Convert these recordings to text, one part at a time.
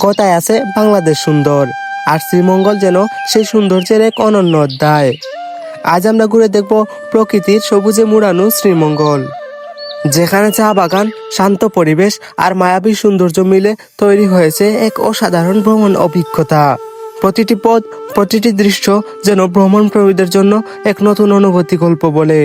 কথায় আছে বাংলাদেশ সুন্দর, আর শ্রীমঙ্গল যেন সেই সৌন্দর্যের এক অনন্য অধ্যায়। আজ আমরা ঘুরে দেখব প্রকৃতির সবুজে মুড়ানো শ্রীমঙ্গল, যেখানে চা বাগান, শান্ত পরিবেশ আর মায়াবী সৌন্দর্য মিলে তৈরি হয়েছে এক অসাধারণ ভ্রমণ অভিজ্ঞতা। প্রতিটি পথ, প্রতিটি দৃশ্য যেন ভ্রমণ প্রেমীদের জন্য এক নতুন অনুভূতি গল্প বলে।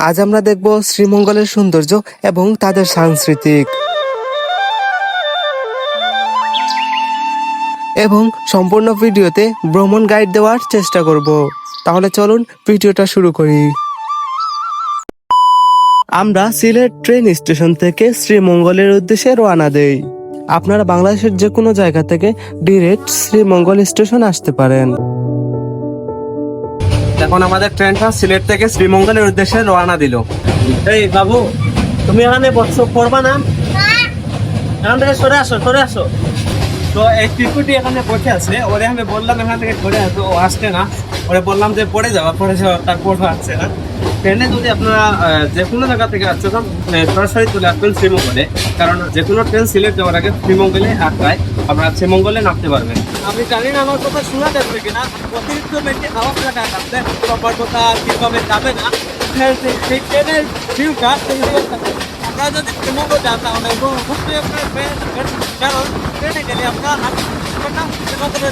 আজ আমরা দেখব শ্রীমঙ্গলের সৌন্দর্য এবং তাদের সাংস্কৃতিক এবং সম্পূর্ণ ভিডিওতে ভ্রমণ গাইড দেওয়ার চেষ্টা করব। তাহলে চলুন ভিডিওটা শুরু করি। আমরা সিলেট ট্রেন স্টেশন থেকে শ্রীমঙ্গলের উদ্দেশ্যে রওনা দেই। আপনারা বাংলাদেশের যে কোনো জায়গা থেকে ডিরেক্ট শ্রীমঙ্গল স্টেশন আসতে পারেন। এখন আমাদের ট্রেনটা সিলেট থেকে শ্রীমঙ্গলের উদ্দেশ্যে রওনা দিল। এই বাবু, তুমি এখানে বসছো, পড়বা না? এখান থেকে সরে আসো। তো এই টিকুটি এখানে বসে আছে, ওরে আমি বললাম এখান থেকে ঘুরে আসো, ও আসছে না। ওরে বললাম যে পড়ে যাওয়া, তারপর আসছে না। ট্রেনে যদি আপনারা যে কোনো জায়গা থেকে আসছে সরাসরি চলে আসবেন শ্রীমঙ্গলে, কারণ যে কোনো ট্রেন সিলেট যাওয়ার আগে শ্রীমঙ্গলে আটকায়, আপনারা শ্রীমঙ্গলে নামতে পারবেন। আমি জানি না আমার কথা শোনা যাচ্ছে কিনা, অতিরিক্ত বেশি আওয়াজ লাগা আসছে, আমার কথা কিভাবে যাবে না। সেই ট্রেনের ভিউটা আপনারা যদি শ্রীমঙ্গল যান তাহলে অবশ্যই আপনার কারণ ট্রেনে গেলে আপনারা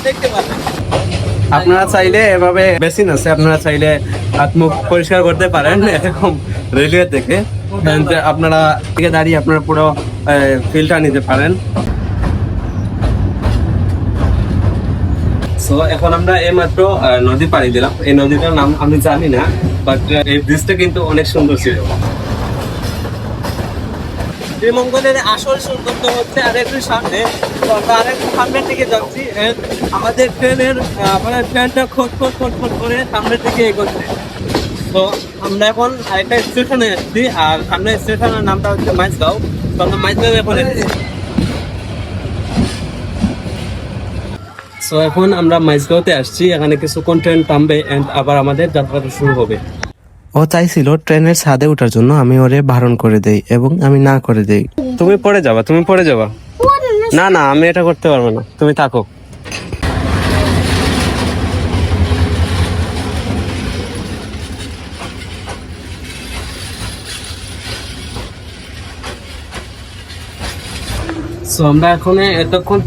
দেখতে পাবেন। আপনারা চাইলে এভাবে বেসিন আছে, আপনারা চাইলে হাত মুখ পরিষ্কার করতে পারেন এরকম রেলওয়ে থেকে। আপনারা থেকে দাঁড়িয়ে আপনারা পুরো ফিলটা নিতে পারেন। সো এখন আমরা এইমাত্র নদী পাড়ি দিলাম। এই নদীটার নাম আমি জানি না, বাট এই ব্রিজটা কিন্তু অনেক সুন্দর ছিল। শ্রীমঙ্গলের আসল সৌন্দর্য হচ্ছে আরেকটু সামনে, আমরা আরেকটু সামনের দিকে যাচ্ছি। আমাদের ট্রেনটা খোঁজ করে সামনের দিকে এগোচ্ছে। তো আমরা এখন আরেকটা স্টেশনে এসেছি, আর সামনের স্টেশনের নামটা হচ্ছে মাইজগাঁও। তো আমরা মাইজগাঁও এখন এসেছি। সো এখন আমরা মাইজগাঁওতে আসছি, এখানে কিছুক্ষণ ট্রেন থামবে এন্ড আবার আমাদের যাত্রাটা শুরু হবে। ও চাইছিল ট্রেনের ছাদে ওঠার জন্য, আমি ওরে বারণ করে দেই এবং আমি না করে দেই। তুমি পড়ে যাবা। না আমি এটা করতে পারবো না, তুমি থাকো। সো আমরা এখন এতক্ষণ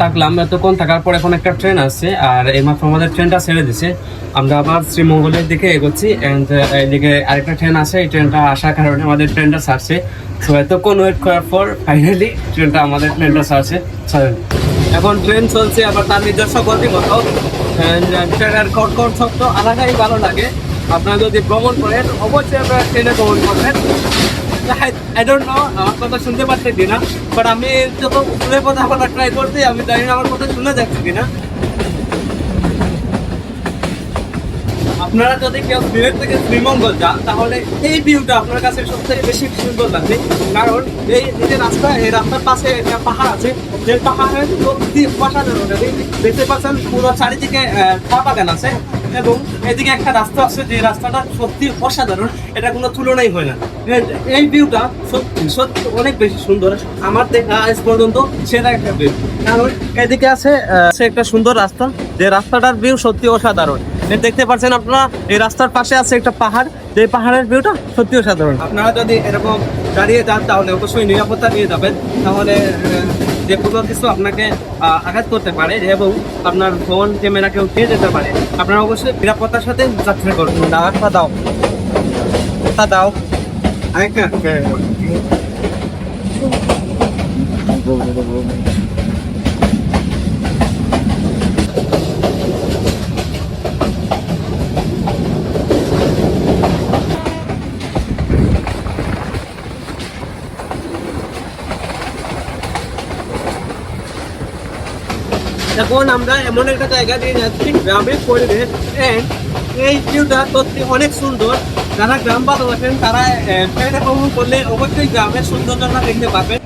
থাকার পর এখন একটা ট্রেন আসছে, আর এইমাত্র আমাদের ট্রেনটা ছেড়ে দিছে। আমরা আবার শ্রীমঙ্গলের দিকে এগোচ্ছি এন্ড এদিকে আরেকটা ট্রেন আছে, এই ট্রেনটা আসার কারণে আমাদের ট্রেনটা ছাড়ছে। সো এতক্ষণ ওয়েট করার পর ফাইনালি আমাদের ট্রেনটা ছাড়ছে। এখন ট্রেন চলছে, আবার তার নিজস্ব গতি মতো ট্রেনের কটকট শব্দ আলাদাই ভালো লাগে। আপনারা যদি ভ্রমণ করেন অবশ্যই আপনারা ট্রেনে ভ্রমণ করবেন। I don't know আমার কথা শুনতে পাচ্ছে কিনা, বাট আমি যখন উপরে কথা বলার ট্রাই করছি, আমি জানি না আমার কথা শোনা যাচ্ছে কিনা। আপনারা যদি কেউ সিলেট থেকে শ্রীমঙ্গল যান তাহলে এই ভিউটা আপনার কাছে সবথেকে বেশি সুন্দর লাগবে, কারণ এই যে রাস্তা, এই রাস্তার পাশে একটা পাহাড় আছে, যে পাহাড়ের সত্যি অসাধারণ। দেখতে পাচ্ছেন পুরো চারিদিকে চা বাগান আছে এবং এদিকে একটা রাস্তা আছে, যে রাস্তাটা সত্যি অসাধারণ, এটা কোনো তুলনাই হয় না। এই ভিউটা সত্যি অনেক বেশি সুন্দর, আমার দেখা আজ পর্যন্ত সেটা একটা ভিউ। কারণ এদিকে আছে একটা সুন্দর রাস্তা, যে রাস্তাটার ভিউ সত্যি অসাধারণ। দেখতে পাচ্ছেন আপনারা, এই রাস্তার পাশে আছে একটা পাহাড়, যে পাহাড়ের ভিউটা সত্যি অসাধারণ। আপনারা যদি এরকম দাঁড়িয়ে যান তাহলে অবশ্যই নিরাপত্তা নিয়ে যাবেন, তাহলে যে কোনো কিছু আপনাকে আঘাত করতে পারে এবং আপনার ফোন ক্যামেরা কেউ খেয়ে যেতে পারে। আপনারা অবশ্যই নিরাপত্তার সাথে যাত্রা করবেন। দাও আরেকটা এখন আমরা এমন একটা জায়গা দিয়ে যাচ্ছি, গ্রামের পরিবেশ, এই ভিউটা সত্যি অনেক সুন্দর। যারা গ্রাম ভালোবাসেন তারা ট্রেনে ভ্রমণ করলে অবশ্যই গ্রামের সৌন্দর্যটা দেখতে পাবেন।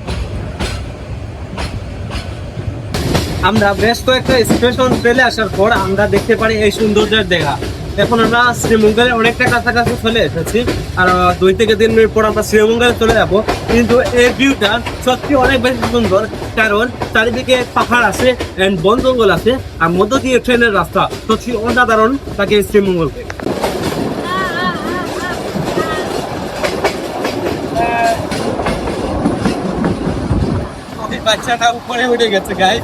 আমরা বেশ কয়েকটা স্টেশন চলে আসার পর আমরা দেখতে পারি এই সৌন্দর্যের দেখা। এখন আমরা শ্রীমঙ্গলে অনেকটা কাছাকাছি চলে এসেছি, আর 2 থেকে 3 মিনিট পর আমরা শ্রীমঙ্গলে চলে যাবো। কিন্তু এই ভিউটা সত্যি অনেক বেশি সুন্দর, কারণ চারিদিকে পাহাড় আছে এন্ড বন জঙ্গল আছে, আর মধ্য দিয়ে ট্রেনের রাস্তা। সত্যি অসাধারণ থাকে শ্রীমঙ্গলকে। বাচ্চাটা উপরে উঠে গেছে গাই।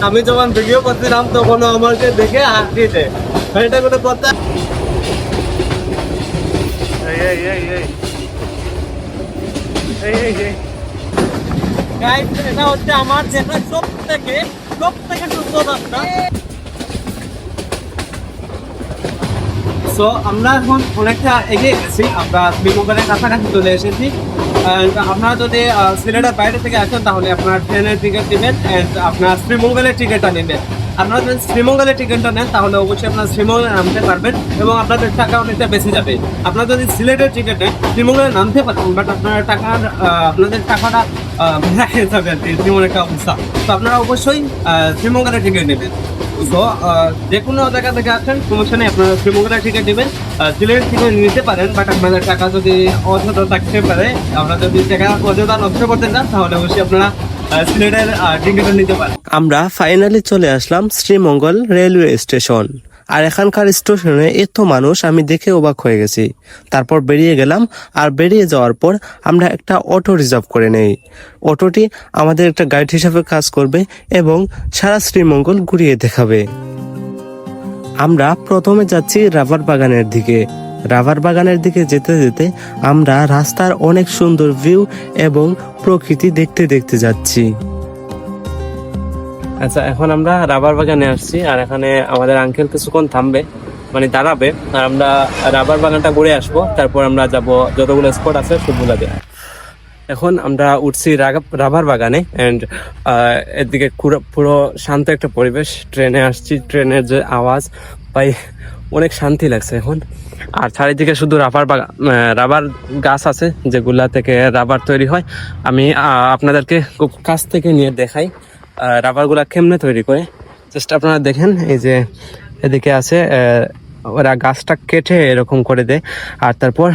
আমি যখন ভিডিও করছিলাম তখন আমাকে দেখে হাসি দেয়, এটা কোনো কথা? Guys, এটা হচ্ছে আমার যেটা সব থেকে সুন্দর রাস্তা। সো আমরা এখন অনেকটা এগিয়ে গেছি, আমরা শ্রীমঙ্গলের কাছাকাছি চলে এসেছি। আপনারা যদি সিলেটের বাইরে থেকে আসেন তাহলে আপনার ট্রেনের টিকিট নেবেন অ্যান্ড আপনার শ্রীমঙ্গলের টিকিটটা নেবেন। আপনারা যদি শ্রীমঙ্গলের টিকিটটা নেন তাহলে অবশ্যই আপনারা শ্রীমঙ্গলে নামতে পারবেন এবং আপনাদের টাকা অনেকটা বেশি যাবে। আপনারা যদি সিলেটের টিকিট নেন শ্রীমঙ্গলে নামতে পারবেন, বাট আপনার আপনাদের টাকাটা হয়ে যাবে আর কি, তেমন একটা অবস্থা। তো আপনারা অবশ্যই শ্রীমঙ্গলের টিকিট নেবেন। তো যে কোনো জায়গা থেকে আসেন সমস্যা নেই, আপনারা শ্রীমঙ্গলের টিকিট নেবেন। সিলেটের টিকিট নিতে পারেন, বাট আপনাদের টাকা যদি অযথা থাকতে পারে, আপনারা যদি টাকা অযথা নষ্ট করতে চান তাহলে অবশ্যই আপনারা সিলেটের টিকিট নিতে পারেন। আমরা ফাইনালি চলে আসলাম শ্রীমঙ্গল রেলওয়ে স্টেশন। আর এখানকার স্টেশনে এত মানুষ আমি দেখে অবাক হয়ে গেছি। তারপর বেরিয়ে গেলাম, আর বেরিয়ে যাওয়ার পর আমরা একটা অটো রিজার্ভ করে নেই। অটোটি আমাদের একটা গাইড হিসাবে কাজ করবে এবং সারা শ্রীমঙ্গল ঘুরিয়ে দেখাবে। আমরা প্রথমে যাচ্ছি রাবার বাগানের দিকে। রাবার বাগানের দিকে যেতে যেতে আমরা রাস্তার অনেক সুন্দর ভিউ এবং প্রকৃতি দেখতে দেখতে যাচ্ছি। আচ্ছা, এখন আমরা রাবার বাগানে আসছি, আর এখানে আমাদের আঙ্কেল কিছুক্ষণ থামবে, মানে দাঁড়াবে, আর আমরা রাবার বাগানটা ঘুরে আসবো। তারপর আমরা যাব যতগুলো স্পট আছে সবগুলোতে। এখন আমরা উঠছি রাবার বাগানে অ্যান্ড এদিকে পুরো শান্ত একটা পরিবেশ। ট্রেনে আসছি, ট্রেনের যে আওয়াজ ভাই অনেক শান্তি লাগছে এখন। আর চারিদিকে শুধু রাবার গাছ আছে যেগুলা থেকে রাবার তৈরি হয়। আমি আপনাদেরকে খুব কাছ থেকে নিয়ে দেখাই রাবারগুলা কেমনে তৈরি করে। জাস্ট আপনারা দেখেন, এই যে এদিকে আছে, ওরা গাছটা কেটে এরকম করে দেয়, আর তারপর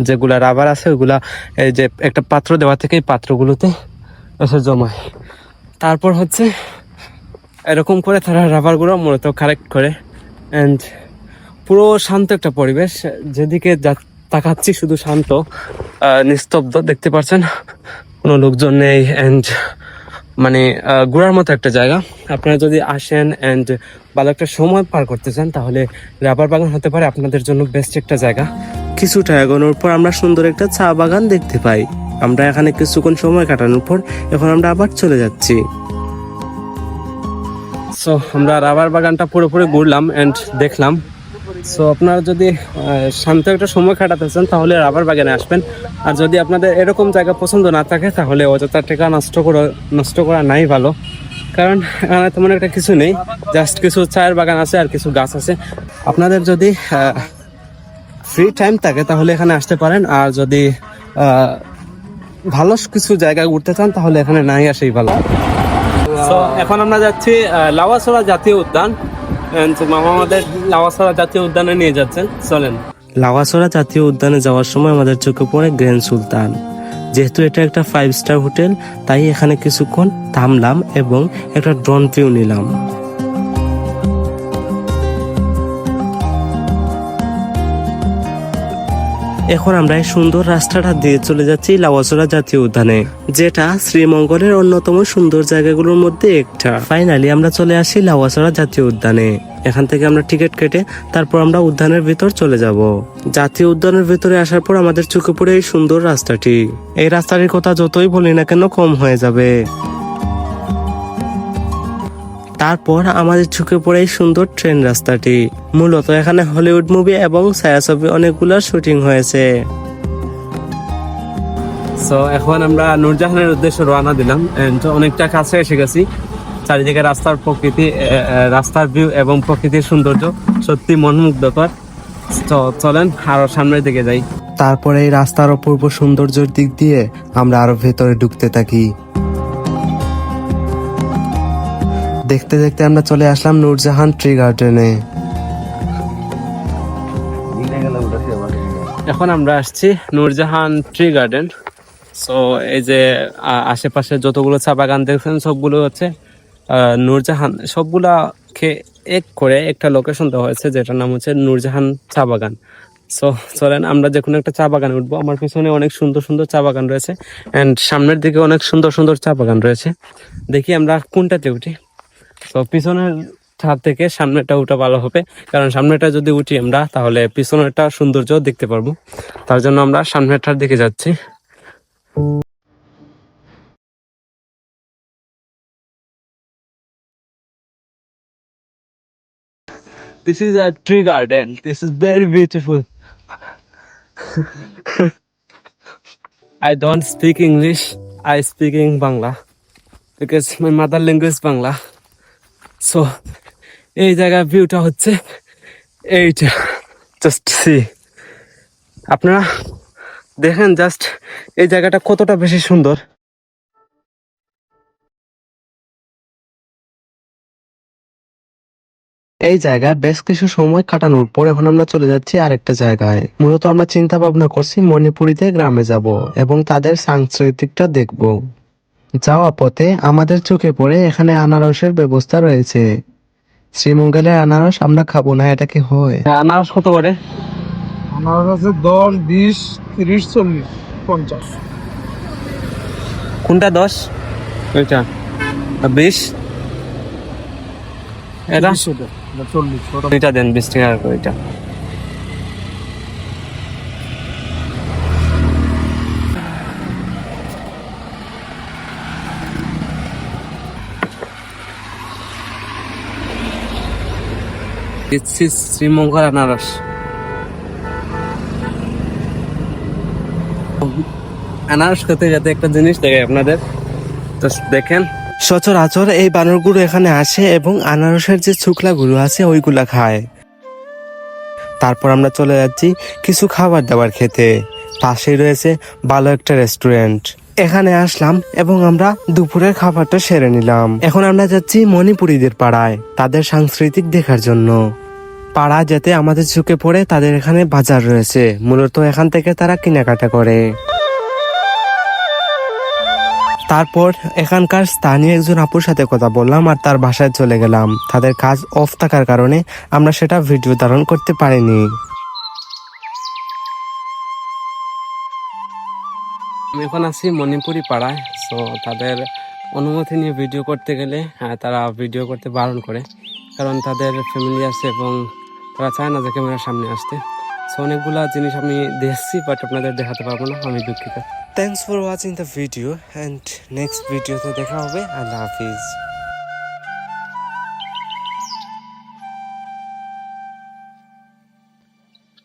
যেগুলা রাবার আছে ওগুলা এই যে একটা পাত্র দেওয়া থেকে এই পাত্রগুলোতে এসে জমায়। তারপর হচ্ছে এরকম করে তারা রাবারগুলো মূলত কালেক্ট করে। অ্যান্ড পুরো শান্ত একটা পরিবেশ, যেদিকে তাকাচ্ছি শুধু শান্ত, নিস্তব্ধ। দেখতে পাচ্ছেন কোনো লোকজন নেই, অ্যান্ড মানে ঘোরার মতো একটা জায়গা। আপনারা যদি আসেন অ্যান্ড ভালো একটা সময় পার করতে চান তাহলে রাবার বাগান হতে পারে আপনাদের জন্য বেস্ট একটা জায়গা। কিছুটা এগোনোর পর আমরা সুন্দর একটা চা বাগান দেখতে পাই। আমরা এখানে কিছুক্ষণ সময় কাটানোর পর এখন আমরা আবার চলে যাচ্ছি। সো আমরা রাবার বাগানটা পুরোপুরি ঘুরলাম অ্যান্ড দেখলাম। সো আপনারা যদি শান্ত একটা সময় কাটাতে চান তাহলে রাবার বাগানে আসবেন। আর যদি আপনাদের এরকম জায়গা পছন্দ না থাকে তাহলে অযথা টাকা নষ্ট করা নাই ভালো, কারণ এখানে তেমন একটা কিছু নেই, জাস্ট কিছু চায়ের বাগান আছে আর কিছু গাছ আছে। আপনাদের যদি ফ্রি টাইম থাকে তাহলে এখানে আসতে পারেন, আর যদি ভালো কিছু জায়গা ঘুরতে চান তাহলে এখানে নাই আসেই ভালো। সো এখন আমরা যাচ্ছি লাওয়াছড়া জাতীয় উদ্যান। মামা আমাদের লাওয়াছড়া জাতীয় উদ্যানে নিয়ে যাচ্ছেন, চলেন। লাওয়াছড়া জাতীয় উদ্যানে যাওয়ার সময় আমাদের চোখে পড়ে গ্র্যান্ড সুলতান। যেহেতু এটা একটা 5 স্টার হোটেল, তাই এখানে কিছুক্ষণ থামলাম এবং একটা ড্রোন ভিউ নিলাম। এখন আমরা এই সুন্দর রাস্তাটা দিয়ে চলে যাচ্ছি লাওয়াছড়া জাতীয় উদ্যানে, যেটা শ্রীমঙ্গলের অন্যতম সুন্দর জায়গাগুলোর মধ্যে একটা। ফাইনালি আমরা চলে আসি লাওয়াছড়া জাতীয় উদ্যানে। এখান থেকে আমরা টিকিট কেটে তারপর আমরা উদ্যানের ভিতর চলে যাব। জাতীয় উদ্যানের ভিতরে আসার পর আমাদের চোখে পড়ে এই সুন্দর রাস্তাটি। এই রাস্তাটির কথা যতই বলি না কেন কম হয়ে যাবে। তারপর আমাদের চোখে পড়ে এই সুন্দর ট্রেন রাস্তাটি। মূলত এখানে হলিউড মুভি এবং ছায়াছবি অনেকগুলো শুটিং হয়েছে। সো এখন আমরা নূরজাহানের উদ্দেশ্যে রওনা দিলাম এন্ড অনেকটা কাছে এসে গেছি। চারিদিকে রাস্তার প্রকৃতি, রাস্তার ভিউ এবং প্রকৃতির সৌন্দর্য সত্যি মনোমুগ্ধকর। তো চলেন আরো সামনের দিকে যাই। তারপরে এই রাস্তার অপূর্ব সৌন্দর্যের দিক দিয়ে আমরা আরো ভেতরে ঢুকতে থাকি। দেখতে দেখতে আমরা চলে আসলাম নূরজাহান ট্রি গার্ডেনে। এখন আমরা আসছি নূরজাহান ট্রি গার্ডেন। সো এই যে আশেপাশে যতগুলো চা বাগান দেখছেন সবগুলো হচ্ছে নূরজাহান, সবগুলাকে এক করে একটা লোকেশন দেওয়া হয়েছে যেটার নাম হচ্ছে নূরজাহান চা বাগান। সো চলেন আমরা যে কোনো একটা চা বাগানে উঠবো। আমার পিছনে অনেক সুন্দর সুন্দর চা বাগান রয়েছে অ্যান্ড সামনের দিকে অনেক সুন্দর সুন্দর চা বাগান রয়েছে। দেখি আমরা কোনটাতে উঠি। তো পিছনের ছাদ থেকে সামনেটা উঠা ভালো হবে, কারণ সামনেটা যদি উঠি আমরা তাহলে পিছনেরটা সৌন্দর্য দেখতে পারবো। তার জন্য আমরা সামনেরটার দিকে যাচ্ছি। This is a tree garden. This is very beautiful. I don't speak English. I speak in Bangla because my mother language Bangla. So এই জায়গার ভিউটা হচ্ছে এইটা, জাস্ট সি। আপনারা দেখেন জাস্ট এই জায়গাটা কতটা বেশি সুন্দর। এই জায়গায় বেশ কিছু সময় কাটানোর পর এখন আমরা চলে যাচ্ছি আরেকটা জায়গায়। মূলত আমরা চিন্তা ভাবনা করছি মণিপুরীতে গ্রামে যাব এবং তাদের সাংস্কৃতিকটা দেখব। যাওয়া পথে আমাদের চোখে পড়ে এখানে আনারসের ব্যবস্থা রয়েছে। শ্রীমঙ্গলের আনারস আমরা খাবো না, এটা কি হয়? আনারস কত করে? আনারস আছে 10, 20, 30, 40, 50। কোনটা 10? ওইটা 20। এটা 40। এটা দেন 20 টাকা করে এটা। শ্রীমঙ্গল আনারস। আনারস খেতে যাতে একটা জিনিস দেখে আপনাদের, তো দেখেন সচরাচর এই বানরগুলো এখানে আসে এবং আনারসের যে শুকলাগুলো আছে ওইগুলা খায়। তারপর আমরা চলে যাচ্ছি কিছু খাবার দাবার খেতে। পাশেই রয়েছে ভালো একটা রেস্টুরেন্ট। এখানে আসলাম এবং আমরা দুপুরের খাবারটা সেরে নিলাম। এখন আমরা যাচ্ছি মণিপুরীদের পাড়ায় তাদের সাংস্কৃতিক দেখার জন্য। পাড়া যেতে আমাদের চোখে পড়ে তাদের এখানে বাজার রয়েছে, মূলত এখান থেকে তারা কেনাকাটা করে। তারপর এখানকার স্থানীয় একজন আপুর সাথে কথা বললাম আর তার বাসায় চলে গেলাম। তাদের কাজ অফ থাকার কারণে আমরা সেটা ভিডিও ধারণ করতে পারিনি। আমি এখন আছি মণিপুরি পাড়ায়। সো তাদের অনুমতি নিয়ে ভিডিও করতে গেলে তারা ভিডিও করতে বারণ করে, কারণ তাদের ফ্যামিলি আছে এবং তারা চায় না যে ক্যামেরার সামনে আসতে। সো অনেকগুলা জিনিস আমি দেখছি বাট আপনাদের দেখাতে পারবো না, আমি দুঃখিত। Thanks for watching the video and next ভিডিওতে দেখা হবে। আল্লাহ হাফিজ।